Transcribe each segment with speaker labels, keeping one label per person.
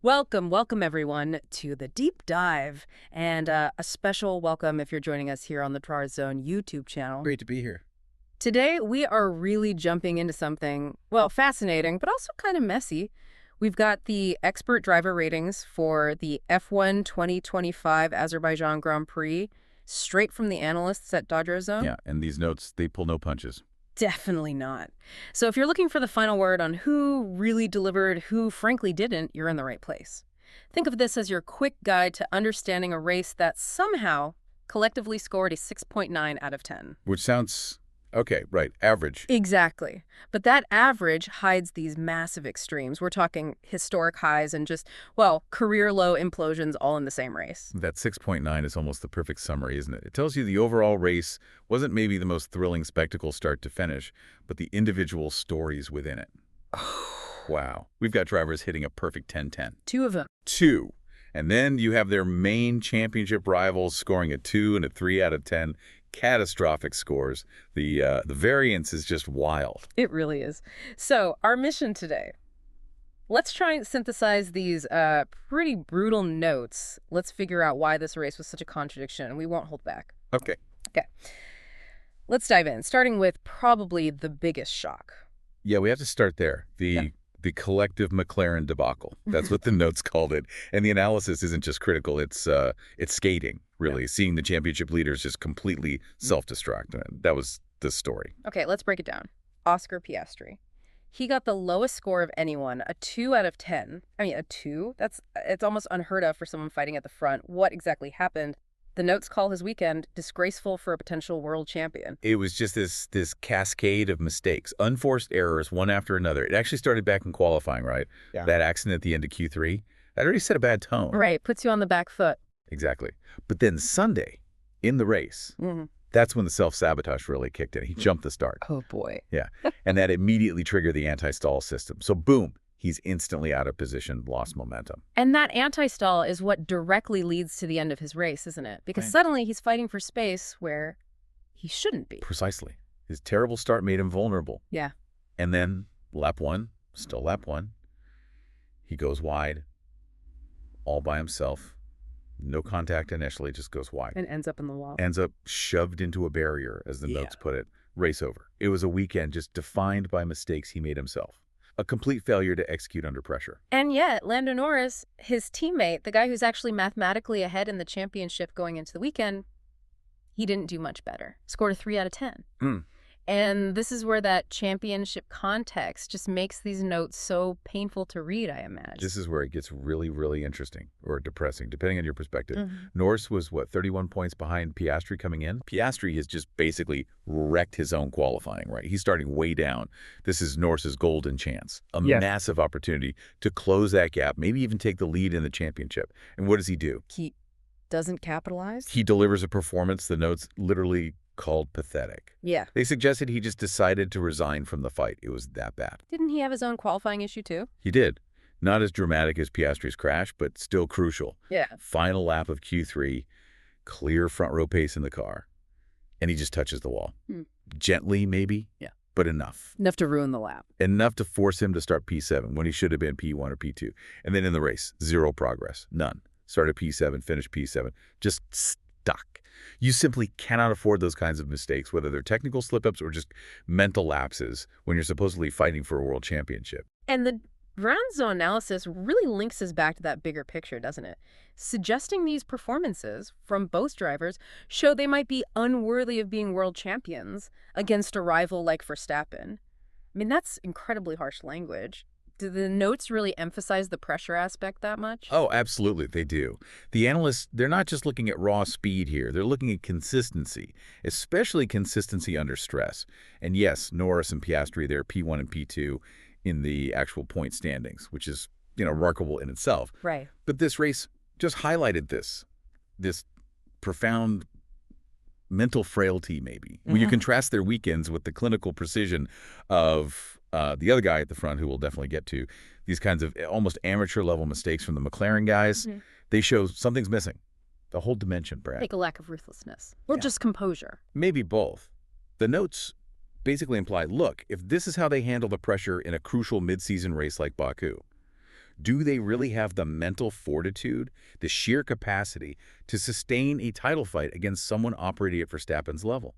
Speaker 1: Welcome everyone to the deep dive, and a special welcome if you're joining us here on the TRAR Zone YouTube channel.
Speaker 2: Great to be here.
Speaker 1: Today we are really jumping into something, well, fascinating, but also kind of messy. We've got the expert driver ratings for the F1 2025 Azerbaijan Grand Prix, straight from the analysts at Dodger Zone.
Speaker 2: Yeah, and these notes, they pull no punches.
Speaker 1: Definitely not. So if you're looking for the final word on who really delivered, who frankly didn't, you're in the right place. Think of this as your quick guide to understanding a race that somehow collectively scored a 6.9 out of 10.
Speaker 2: Which sounds, okay, right, average.
Speaker 1: Exactly. But that average hides these massive extremes. We're talking historic highs and just, well, career low implosions all in the same race.
Speaker 2: That 6.9 is almost the perfect summary, isn't it? It tells you the overall race wasn't maybe the most thrilling spectacle start to finish, but the individual stories within it. Wow. We've got drivers hitting a perfect 10-10.
Speaker 1: Two of them.
Speaker 2: Two. And then you have their main championship rivals scoring a 2 and a 3 out of 10. Catastrophic scores. The variance is just wild.
Speaker 1: It really is. So our mission today, let's try and synthesize these pretty brutal notes. Let's figure out why this race was such a contradiction, and we won't hold back.
Speaker 2: Okay.
Speaker 1: Okay. Let's dive in, starting with probably the biggest shock.
Speaker 2: Yeah, we have to start there. The collective McLaren debacle. That's what the notes called it. And the analysis isn't just critical, it's skating, really. Yeah. Seeing the championship leaders just completely self-destruct. That was the story.
Speaker 1: Okay, let's break it down. Oscar Piastri. He got the lowest score of anyone, a 2 out of 10. I mean, a 2? It's almost unheard of for someone fighting at the front. What exactly happened? The notes call his weekend disgraceful for a potential world champion.
Speaker 2: It was just this cascade of mistakes, unforced errors, one after another. It actually started back in qualifying, right? Yeah. That accident at the end of Q3, that already set a bad tone.
Speaker 1: Right, puts you on the back foot.
Speaker 2: Exactly. But then Sunday, in the race, that's when the self-sabotage really kicked in. He jumped the start.
Speaker 1: Oh, boy.
Speaker 2: Yeah, and that immediately triggered the anti-stall system. So boom. He's instantly out of position, lost momentum.
Speaker 1: And that anti-stall is what directly leads to the end of his race, isn't it? Because suddenly he's fighting for space where he shouldn't be.
Speaker 2: Precisely. His terrible start made him vulnerable.
Speaker 1: Yeah.
Speaker 2: And then lap one, still lap one, he goes wide, all by himself. No contact initially, just goes wide.
Speaker 1: And ends up in the wall.
Speaker 2: Ends up shoved into a barrier, as the notes put it. Race over. It was a weekend just defined by mistakes he made himself. A complete failure to execute under pressure.
Speaker 1: And yet, Lando Norris, his teammate, the guy who's actually mathematically ahead in the championship going into the weekend, he didn't do much better. Scored a 3 out of 10. And this is where that championship context just makes these notes so painful to read, I imagine.
Speaker 2: This is where it gets really, really interesting or depressing, depending on your perspective. Norris was, 31 points behind Piastri coming in? Piastri has just basically wrecked his own qualifying, right? He's starting way down. This is Norris's golden chance, a massive opportunity to close that gap, maybe even take the lead in the championship. And what does he do?
Speaker 1: He doesn't capitalize?
Speaker 2: He delivers a performance the notes literally called pathetic.
Speaker 1: Yeah.
Speaker 2: They suggested he just decided to resign from the fight. It was that bad.
Speaker 1: Didn't he have his own qualifying issue too?
Speaker 2: He did. Not as dramatic as Piastri's crash, but still crucial.
Speaker 1: Yeah.
Speaker 2: Final lap of Q3, clear front row pace in the car, and he just touches the wall. Gently, maybe? Yeah. But enough.
Speaker 1: Enough to ruin the lap.
Speaker 2: Enough to force him to start P7 when he should have been P1 or P2. And then in the race, zero progress. None. Started P7, finished P7. Just stuck. You simply cannot afford those kinds of mistakes, whether they're technical slip-ups or just mental lapses when you're supposedly fighting for a world championship.
Speaker 1: And the ground zone analysis really links us back to that bigger picture, doesn't it? Suggesting these performances from both drivers show they might be unworthy of being world champions against a rival like Verstappen. I mean, that's incredibly harsh language. Do the notes really emphasize the pressure aspect that much?
Speaker 2: Oh, absolutely, they do. The analysts, they're not just looking at raw speed here. They're looking at consistency, especially consistency under stress. And yes, Norris and Piastri, they're P1 and P2 in the actual point standings, which is, remarkable in itself.
Speaker 1: Right.
Speaker 2: But this race just highlighted this profound mental frailty, maybe. When you contrast their weekends with the clinical precision of the other guy at the front, who we'll definitely get to, these kinds of almost amateur-level mistakes from the McLaren guys, they show something's missing. The whole dimension, Brad.
Speaker 1: Like a lack of ruthlessness. Or just composure.
Speaker 2: Maybe both. The notes basically imply, look, if this is how they handle the pressure in a crucial mid-season race like Baku, Do they really have the mental fortitude, the sheer capacity to sustain a title fight against someone operating at Verstappen's level?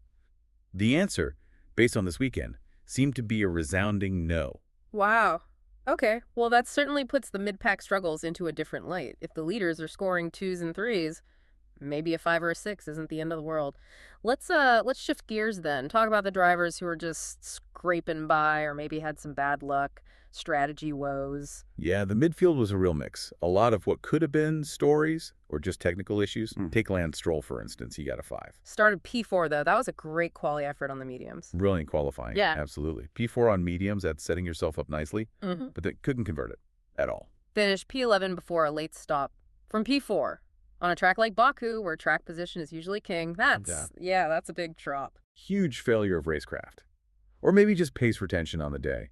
Speaker 2: The answer, based on this weekend, seemed to be a resounding no.
Speaker 1: Wow. Okay, well that certainly puts the mid-pack struggles into a different light. If the leaders are scoring 2s and 3s, maybe a 5 or a 6 isn't the end of the world. Let's shift gears then. Talk about the drivers who are just scraping by or maybe had some bad luck, strategy woes.
Speaker 2: Yeah, the midfield was a real mix. A lot of what could have been stories or just technical issues. Take Lance Stroll, for instance. He got a 5.
Speaker 1: Started P4 though. That was a great quali effort on the mediums.
Speaker 2: Brilliant qualifying.
Speaker 1: Yeah.
Speaker 2: Absolutely. P4 on mediums, that's setting yourself up nicely, but they couldn't convert it at all.
Speaker 1: Finished P11 before a late stop from P4. On a track like Baku, where track position is usually king, that's a big drop.
Speaker 2: Huge failure of racecraft. Or maybe just pace retention on the day.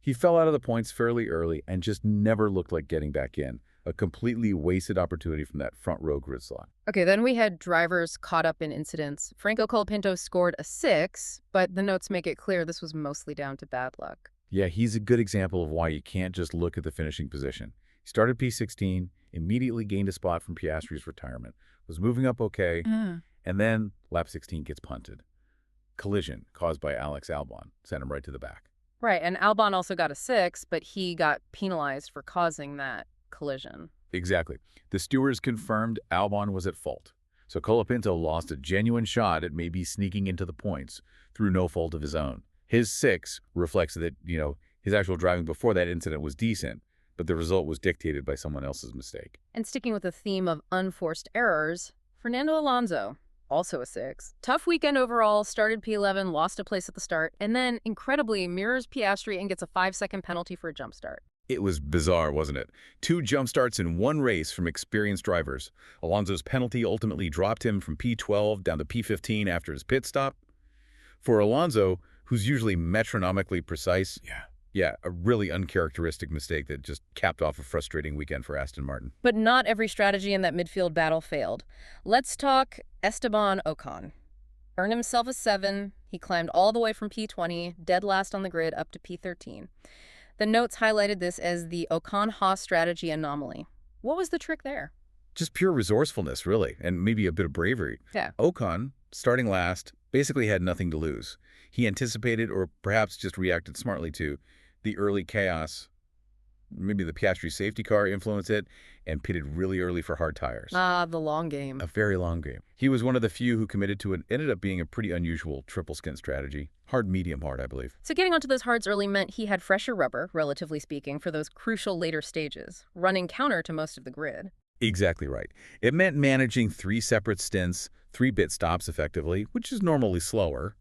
Speaker 2: He fell out of the points fairly early and just never looked like getting back in. A completely wasted opportunity from that front row grid slot.
Speaker 1: Okay, then we had drivers caught up in incidents. Franco Colapinto scored a 6, but the notes make it clear this was mostly down to bad luck.
Speaker 2: Yeah, he's a good example of why you can't just look at the finishing position. He started P16, immediately gained a spot from Piastri's retirement, was moving up okay, and then lap 16 gets punted. Collision caused by Alex Albon sent him right to the back.
Speaker 1: Right, and Albon also got a 6, but he got penalized for causing that collision.
Speaker 2: Exactly. The stewards confirmed Albon was at fault. So Colapinto lost a genuine shot at maybe sneaking into the points through no fault of his own. His 6 reflects that, his actual driving before that incident was decent, but the result was dictated by someone else's mistake.
Speaker 1: And sticking with the theme of unforced errors, Fernando Alonso, also a 6. Tough weekend overall, started P11, lost a place at the start, and then, incredibly, mirrors Piastri and gets a 5-second penalty for a jump start.
Speaker 2: It was bizarre, wasn't it? 2 jump starts in one race from experienced drivers. Alonso's penalty ultimately dropped him from P12 down to P15 after his pit stop. For Alonso, who's usually metronomically precise, a really uncharacteristic mistake that just capped off a frustrating weekend for Aston Martin.
Speaker 1: But not every strategy in that midfield battle failed. Let's talk Esteban Ocon. Earned himself a 7. He climbed all the way from P20, dead last on the grid, up to P13. The notes highlighted this as the Ocon-Haas strategy anomaly. What was the trick there?
Speaker 2: Just pure resourcefulness, really, and maybe a bit of bravery.
Speaker 1: Yeah.
Speaker 2: Ocon, starting last, basically had nothing to lose. He anticipated, or perhaps just reacted smartly to, the early chaos. Maybe the Piastri safety car influenced it, and pitted really early for hard tires.
Speaker 1: Ah, the long game.
Speaker 2: A very long game. He was one of the few who committed to it. Ended up being a pretty unusual triple stint strategy. Hard, medium, hard, I believe.
Speaker 1: So getting onto those hards early meant he had fresher rubber, relatively speaking, for those crucial later stages, running counter to most of the grid.
Speaker 2: Exactly right. It meant managing 3 separate stints, 3 pit stops effectively, which is normally slower.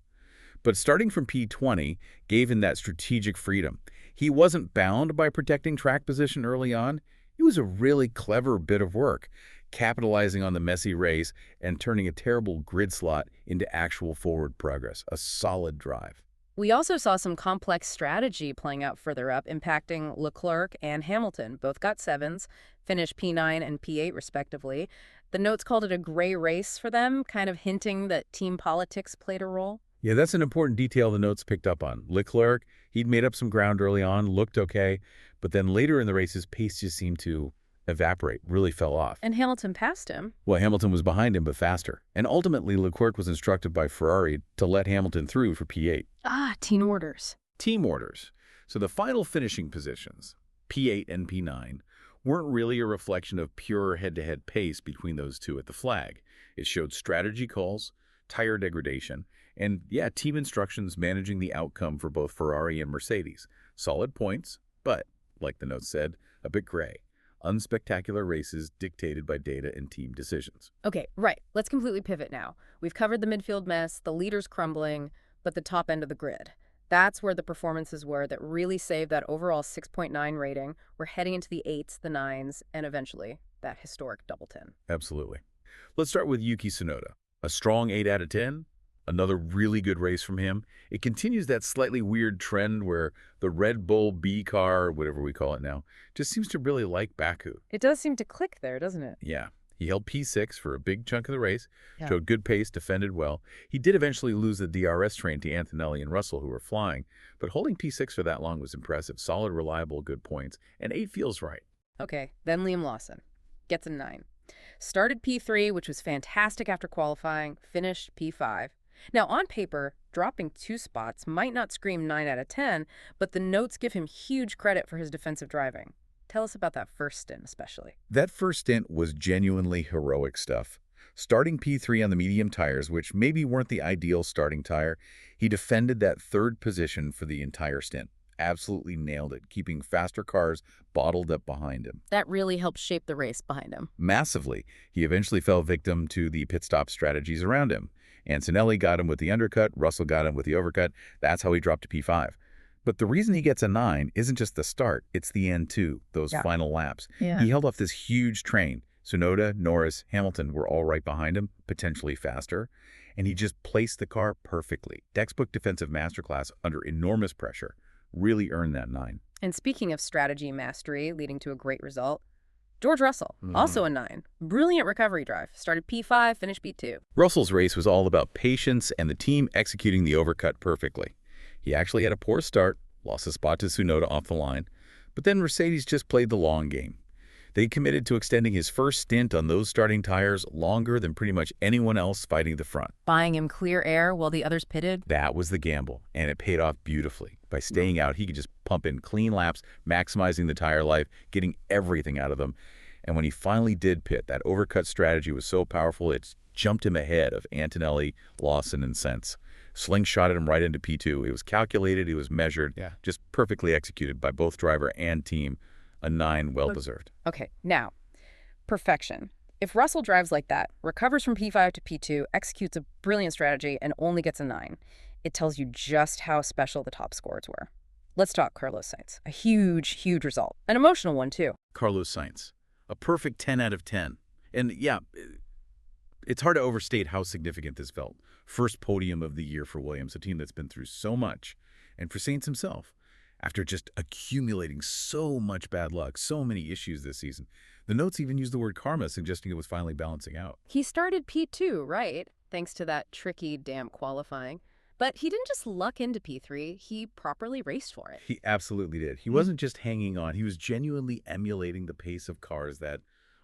Speaker 2: But starting from P20 gave him that strategic freedom. He wasn't bound by protecting track position early on. It was a really clever bit of work, capitalizing on the messy race and turning a terrible grid slot into actual forward progress, a solid drive.
Speaker 1: We also saw some complex strategy playing out further up, impacting Leclerc and Hamilton. Both got 7s, finished P9 and P8 respectively. The notes called it a gray race for them, kind of hinting that team politics played a role.
Speaker 2: Yeah, that's an important detail the notes picked up on. Leclerc, he'd made up some ground early on, looked okay, but then later in the race, his pace just seemed to evaporate, really fell off.
Speaker 1: And Hamilton passed him.
Speaker 2: Well, Hamilton was behind him, but faster. And ultimately, Leclerc was instructed by Ferrari to let Hamilton through for P8.
Speaker 1: Ah, team orders.
Speaker 2: Team orders. So the final finishing positions, P8 and P9, weren't really a reflection of pure head-to-head pace between those two at the flag. It showed strategy calls, tire degradation, and, team instructions managing the outcome for both Ferrari and Mercedes. Solid points, but, like the note said, a bit gray. Unspectacular races dictated by data and team decisions.
Speaker 1: Okay, right. Let's completely pivot now. We've covered the midfield mess, the leaders crumbling, but the top end of the grid. That's where the performances were that really saved that overall 6.9 rating. We're heading into the 8s, the 9s, and eventually that historic double 10.
Speaker 2: Absolutely. Let's start with Yuki Tsunoda. A strong 8 out of 10. Another really good race from him. It continues that slightly weird trend where the Red Bull B car, or whatever we call it now, just seems to really like Baku.
Speaker 1: It does seem to click there, doesn't it?
Speaker 2: Yeah. He held P6 for a big chunk of the race, showed good pace, defended well. He did eventually lose the DRS train to Antonelli and Russell, who were flying, but holding P6 for that long was impressive. Solid, reliable, good points, and 8 feels right.
Speaker 1: Okay, then Liam Lawson gets a 9. Started P3, which was fantastic after qualifying, finished P5. Now, on paper, dropping 2 spots might not scream 9 out of 10, but the notes give him huge credit for his defensive driving. Tell us about that first stint, especially.
Speaker 2: That first stint was genuinely heroic stuff. Starting P3 on the medium tires, which maybe weren't the ideal starting tire, he defended that third position for the entire stint. Absolutely nailed it, keeping faster cars bottled up behind him.
Speaker 1: That really helped shape the race behind him.
Speaker 2: Massively. He eventually fell victim to the pit stop strategies around him. Antonelli got him with the undercut, Russell got him with the overcut. That's how he dropped to P5. But the reason he gets a 9 isn't just the start, it's the end too, those final laps.
Speaker 1: Yeah.
Speaker 2: He held off this huge train. Tsunoda, Norris, Hamilton were all right behind him, potentially faster, and he just placed the car perfectly. Textbook defensive masterclass under enormous pressure. Really earned that 9.
Speaker 1: And speaking of strategy mastery leading to a great result, George Russell, also a 9. Brilliant recovery drive. Started P5, finished P2.
Speaker 2: Russell's race was all about patience and the team executing the overcut perfectly. He actually had a poor start, lost a spot to Tsunoda off the line, but then Mercedes just played the long game. They committed to extending his first stint on those starting tires longer than pretty much anyone else fighting the front.
Speaker 1: Buying him clear air while the others pitted.
Speaker 2: That was the gamble, and it paid off beautifully. By staying out, he could just pump in clean laps, maximizing the tire life, getting everything out of them. And when he finally did pit, that overcut strategy was so powerful, it jumped him ahead of Antonelli, Lawson, and Sainz. Slingshotted him right into P2. It was calculated, it was measured, just perfectly executed by both driver and team. A 9, well-deserved.
Speaker 1: Okay, now, perfection. If Russell drives like that, recovers from P5 to P2, executes a brilliant strategy, and only gets a 9, it tells you just how special the top scorers were. Let's talk Carlos Sainz. A huge, huge result. An emotional one, too.
Speaker 2: Carlos Sainz. A perfect 10 out of 10. And yeah, it's hard to overstate how significant this felt. First podium of the year for Williams, a team that's been through so much. And for Sainz himself, after just accumulating so much bad luck, so many issues this season. The notes even used the word karma, suggesting it was finally balancing out.
Speaker 1: He started P2, right? Thanks to that tricky damn qualifying. But he didn't just luck into P3, he properly raced for it.
Speaker 2: He absolutely did. He wasn't just hanging on. He was genuinely emulating the pace of cars that,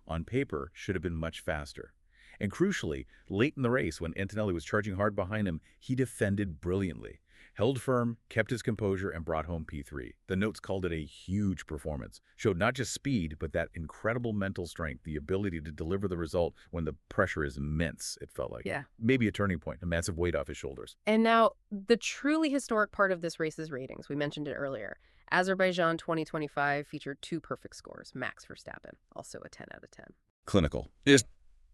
Speaker 2: on paper, should have been much faster. And crucially, late in the race, when Antonelli was charging hard behind him, he defended brilliantly. Held firm, kept his composure, and brought home P3. The notes called it a huge performance. Showed not just speed, but that incredible mental strength, the ability to deliver the result when the pressure is immense, it felt like.
Speaker 1: Yeah.
Speaker 2: Maybe a turning point, a massive weight off his shoulders.
Speaker 1: And now, the truly historic part of this race's ratings. We mentioned it earlier. Azerbaijan 2025 featured 2 perfect scores. Max Verstappen, also a 10 out of 10.
Speaker 2: Clinical. Just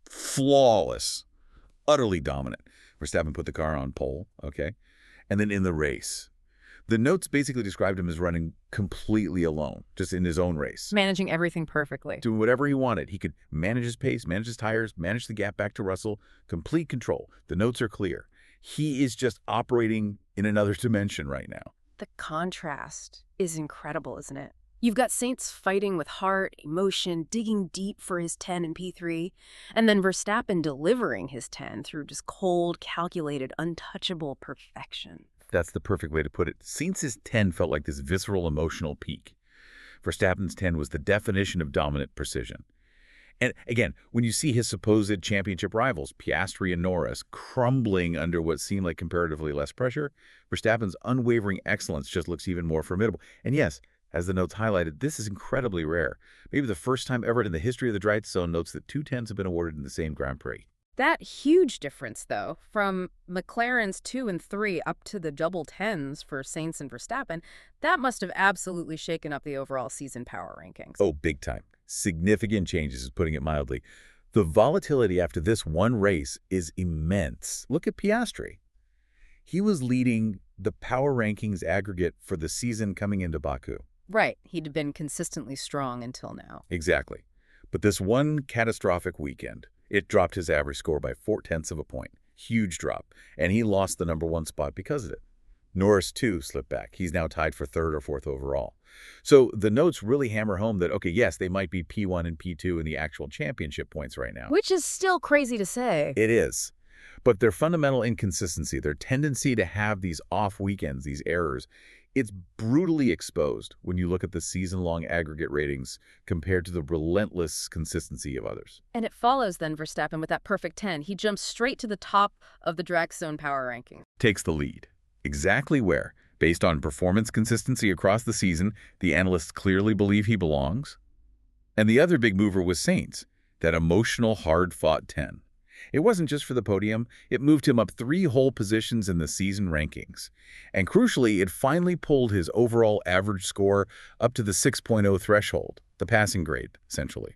Speaker 2: flawless. Utterly dominant. Verstappen put the car on pole, okay? And then in the race, the notes basically described him as running completely alone, just in his own race.
Speaker 1: Managing everything perfectly.
Speaker 2: Doing whatever he wanted. He could manage his pace, manage his tires, manage the gap back to Russell. Complete control. The notes are clear. He is just operating in another dimension right now.
Speaker 1: The contrast is incredible, isn't it? You've got Sainz fighting with heart, emotion, digging deep for his 10 in P3, and then Verstappen delivering his 10 through just cold, calculated, untouchable perfection.
Speaker 2: That's the perfect way to put it. Sainz's 10 felt like this visceral, emotional peak. Verstappen's 10 was the definition of dominant precision. And again, when you see his supposed championship rivals, Piastri and Norris, crumbling under what seemed like comparatively less pressure, Verstappen's unwavering excellence just looks even more formidable. And yes, as the notes highlighted, this is incredibly rare. Maybe the first time ever in the history of the Dry Zone notes that 2 10s have been awarded in the same Grand Prix.
Speaker 1: That huge difference, though, from McLaren's 2 and 3 up to the double 10s for Sainz and Verstappen, that must have absolutely shaken up the overall season power rankings.
Speaker 2: Oh, big time. Significant changes, putting it mildly. The volatility after this one race is immense. Look at Piastri. He was leading the power rankings aggregate for the season coming into Baku.
Speaker 1: Right. He'd been consistently strong until now.
Speaker 2: Exactly. But this one catastrophic weekend, it dropped his average score by 0.4 of a point. Huge drop. And he lost the #1 spot because of it. Norris, too, slipped back. He's now tied for 3rd or 4th overall. So the notes really hammer home that, okay, yes, they might be P1 and P2 in the actual championship points right now.
Speaker 1: Which is still crazy to say.
Speaker 2: It is. But their fundamental inconsistency, their tendency to have these off weekends, these errors, It's brutally exposed when you look at the season-long aggregate ratings compared to the relentless consistency of others.
Speaker 1: And it follows then Verstappen with that perfect 10. He jumps straight to the top of the drag zone power ranking.
Speaker 2: Takes the lead. Exactly where, based on performance consistency across the season, the analysts clearly believe he belongs. And the other big mover was SAINZ, that emotional, hard-fought 10. It wasn't just for the podium, it moved him up 3 whole positions in the season rankings. And crucially, it finally pulled his overall average score up to the 6.0 threshold, the passing grade, essentially.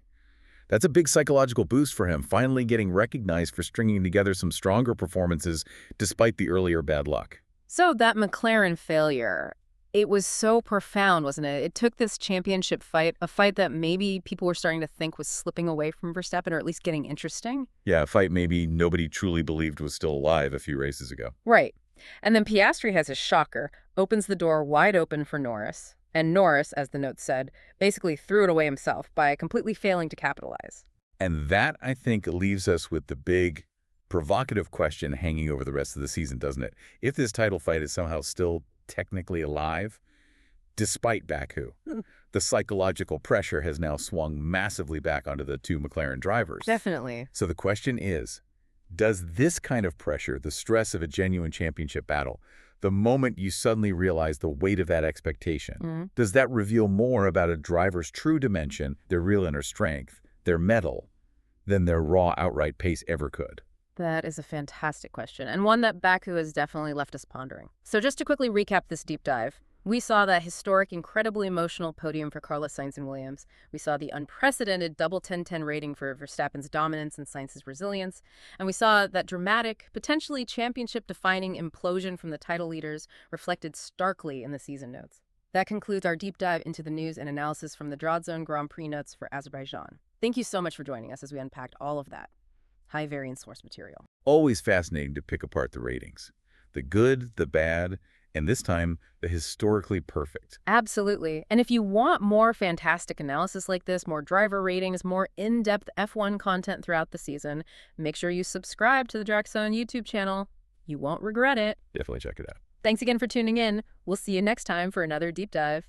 Speaker 2: That's a big psychological boost for him, finally getting recognized for stringing together some stronger performances despite the earlier bad luck.
Speaker 1: So that McLaren failure, it was so profound, wasn't it? It took this championship fight, a fight that maybe people were starting to think was slipping away from Verstappen, or at least getting interesting.
Speaker 2: Yeah, a fight maybe nobody truly believed was still alive a few races ago.
Speaker 1: Right. And then Piastri has his shocker, opens the door wide open for Norris. And Norris, as the note said, basically threw it away himself by completely failing to capitalize.
Speaker 2: And that, I think, leaves us with the big, provocative question hanging over the rest of the season, doesn't it? If this title fight is somehow still technically alive, despite Baku, the psychological pressure has now swung massively back onto the 2 McLaren drivers.
Speaker 1: Definitely.
Speaker 2: So the question is, does this kind of pressure, the stress of a genuine championship battle, the moment you suddenly realize the weight of that expectation, does that reveal more about a driver's true dimension, their real inner strength, their mettle, than their raw outright pace ever could?
Speaker 1: That is a fantastic question, and one that Baku has definitely left us pondering. So just to quickly recap this deep dive, we saw that historic, incredibly emotional podium for Carlos Sainz and Williams. We saw the unprecedented double 10-10 rating for Verstappen's dominance and Sainz's resilience. And we saw that dramatic, potentially championship-defining implosion from the title leaders reflected starkly in the season notes. That concludes our deep dive into the news and analysis from the Drawdzone Grand Prix notes for Azerbaijan. Thank you so much for joining us as we unpacked all of that high-variance source material.
Speaker 2: Always fascinating to pick apart the ratings. The good, the bad, and this time, the historically perfect.
Speaker 1: Absolutely. And if you want more fantastic analysis like this, more driver ratings, more in-depth F1 content throughout the season, make sure you subscribe to the Drawdzone YouTube channel. You won't regret it.
Speaker 2: Definitely check it out.
Speaker 1: Thanks again for tuning in. We'll see you next time for another deep dive.